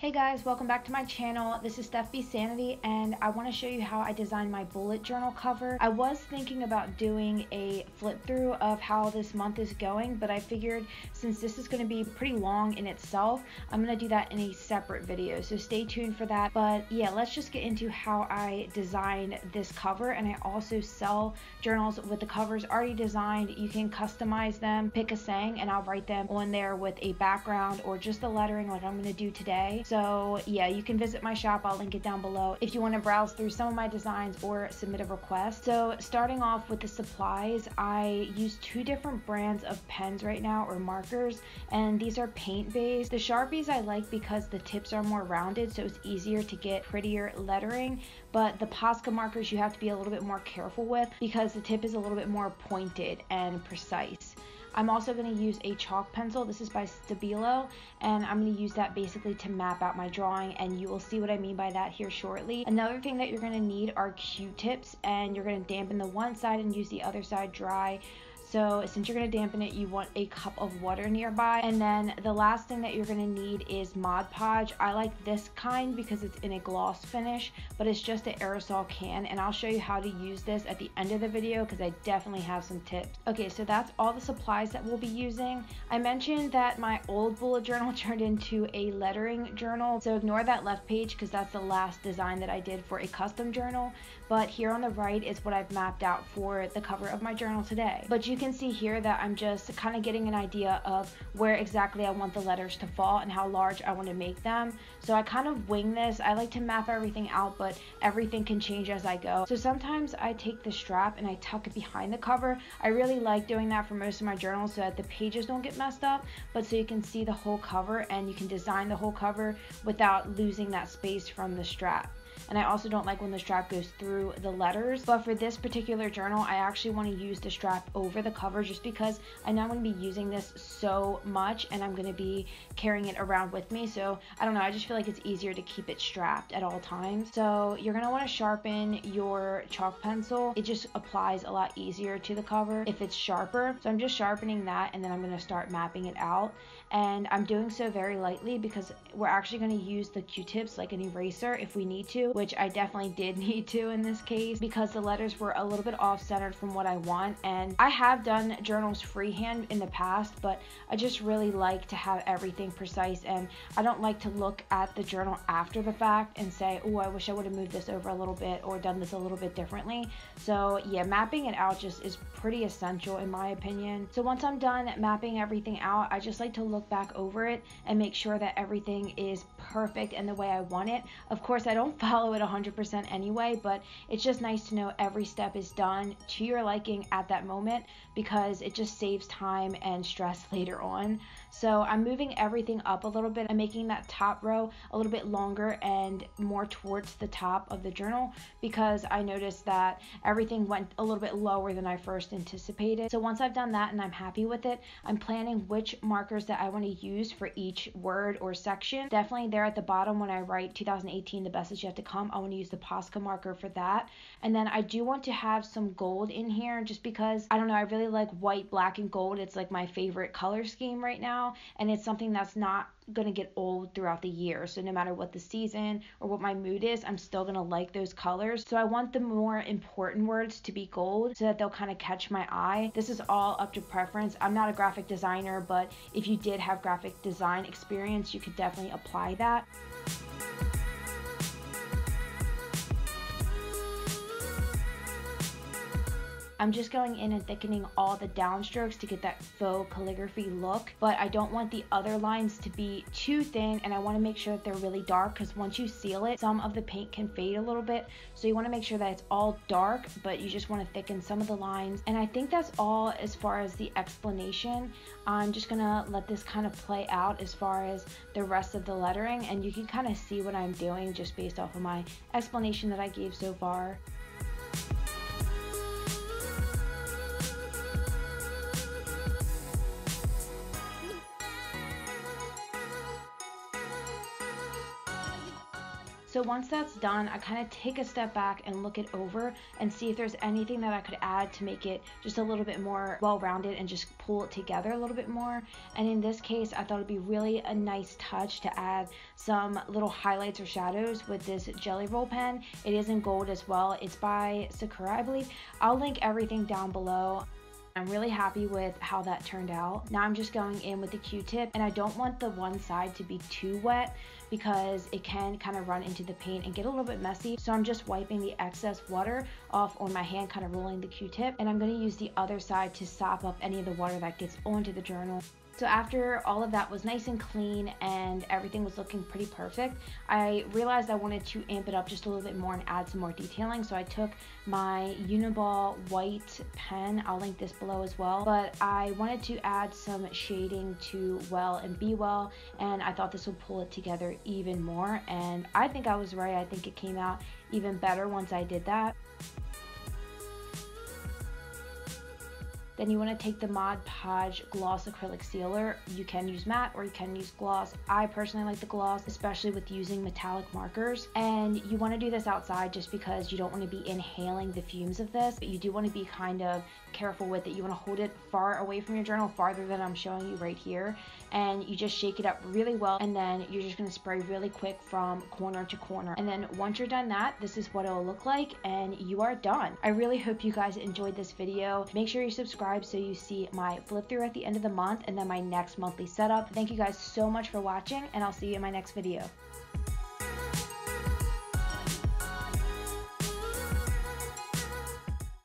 Hey guys, welcome back to my channel. This is Steph Sanity, and I want to show you how I designed my bullet journal cover. I was thinking about doing a flip through of how this month is going, but I figured since this is going to be pretty long in itself, I'm going to do that in a separate video, so stay tuned for that. But yeah, let's just get into how I designed this cover. And I also sell journals with the covers already designed. You can customize them, pick a saying, and I'll write them on there with a background or just the lettering like I'm going to do today. So yeah, you can visit my shop. I'll link it down below if you want to browse through some of my designs or submit a request. So starting off with the supplies, I use two different brands of pens right now, or markers, and these are paint based. The Sharpies I like because the tips are more rounded, so it's easier to get prettier lettering, but the Posca markers you have to be a little bit more careful with because the tip is a little bit more pointed and precise. I'm also going to use a chalk pencil. This is by Stabilo, and I'm going to use that basically to map out my drawing, and you will see what I mean by that here shortly. Another thing that you're going to need are Q-tips, and you're going to dampen the one side and use the other side dry. So since you're going to dampen it, you want a cup of water nearby. And then the last thing that you're going to need is Mod Podge. I like this kind because it's in a gloss finish, but it's just an aerosol can, and I'll show you how to use this at the end of the video because I definitely have some tips. Okay, so that's all the supplies that we'll be using. I mentioned that my old bullet journal turned into a lettering journal, so ignore that left page because that's the last design that I did for a custom journal. But here on the right is what I've mapped out for the cover of my journal today. But you can see here that I'm just kind of getting an idea of where exactly I want the letters to fall and how large I want to make them. So I kind of wing this. I like to map everything out, but everything can change as I go. So sometimes I take the strap and I tuck it behind the cover. I really like doing that for most of my journals so that the pages don't get messed up, but so you can see the whole cover and you can design the whole cover without losing that space from the strap. And I also don't like when the strap goes through the letters, but for this particular journal I actually want to use the strap over the cover just because I know I'm going to be using this so much and I'm going to be carrying it around with me. So I don't know, I just feel like it's easier to keep it strapped at all times. So you're going to want to sharpen your chalk pencil. It just applies a lot easier to the cover if it's sharper. So I'm just sharpening that, and then I'm going to start mapping it out. And I'm doing so very lightly because we're actually going to use the Q-tips like an eraser if we need to, which I definitely did need to in this case because the letters were a little bit off-centered from what I want. And I have done journals freehand in the past, but I just really like to have everything precise, and I don't like to look at the journal after the fact and say, oh, I wish I would have moved this over a little bit or done this a little bit differently. So yeah, mapping it out just is pretty essential in my opinion. So once I'm done mapping everything out, I just like to look back over it and make sure that everything is perfect and the way I want it. Of course, I don't follow it 100% anyway, but it's just nice to know every step is done to your liking at that moment because it just saves time and stress later on. So I'm moving everything up a little bit. I'm making that top row a little bit longer and more towards the top of the journal because I noticed that everything went a little bit lower than I first anticipated. So once I've done that and I'm happy with it, I'm planning which markers that I want to use for each word or section. Definitely there at the bottom when I write 2018, the best is yet to come, I want to use the Posca marker for that. And then I do want to have some gold in here just because, I don't know, I really like white, black, and gold. It's like my favorite color scheme right now, and it's something that's not going to get old throughout the year. So no matter what the season or what my mood is, I'm still going to like those colors. So I want the more important words to be gold so that they'll kind of catch my eye. This is all up to preference. I'm not a graphic designer, but if you did have graphic design experience, you could definitely apply that. I'm just going in and thickening all the downstrokes to get that faux calligraphy look, but I don't want the other lines to be too thin, and I want to make sure that they're really dark because once you seal it, some of the paint can fade a little bit. So you want to make sure that it's all dark, but you just want to thicken some of the lines. And I think that's all as far as the explanation. I'm just gonna let this kind of play out as far as the rest of the lettering, and you can kind of see what I'm doing just based off of my explanation that I gave so far. So once that's done, I kind of take a step back and look it over and see if there's anything that I could add to make it just a little bit more well-rounded and just pull it together a little bit more. And in this case, I thought it'd be really a nice touch to add some little highlights or shadows with this jelly roll pen. It is in gold as well. It's by Sakura, I believe. I'll link everything down below. I'm really happy with how that turned out. Now I'm just going in with the Q-tip, and I don't want the one side to be too wet because it can kind of run into the paint and get a little bit messy. So I'm just wiping the excess water off on my hand, kind of rolling the Q-tip, and I'm going to use the other side to sop up any of the water that gets onto the journal. So after all of that was nice and clean and everything was looking pretty perfect, I realized I wanted to amp it up just a little bit more and add some more detailing. So I took my Uniball white pen, I'll link this below as well, but I wanted to add some shading to Well and Be Well, and I thought this would pull it together even more, and I think I was right. I think it came out even better once I did that. Then you want to take the Mod Podge Gloss Acrylic Sealer. You can use matte or you can use gloss. I personally like the gloss, especially with using metallic markers. And you want to do this outside just because you don't want to be inhaling the fumes of this, but you do want to be kind of careful with it. You want to hold it far away from your journal, farther than I'm showing you right here. And you just shake it up really well, and then you're just going to spray really quick from corner to corner. And then once you're done that, this is what it'll look like, and you are done. I really hope you guys enjoyed this video. Make sure you subscribe so you see my flip through at the end of the month and then my next monthly setup. Thank you guys so much for watching, and I'll see you in my next video.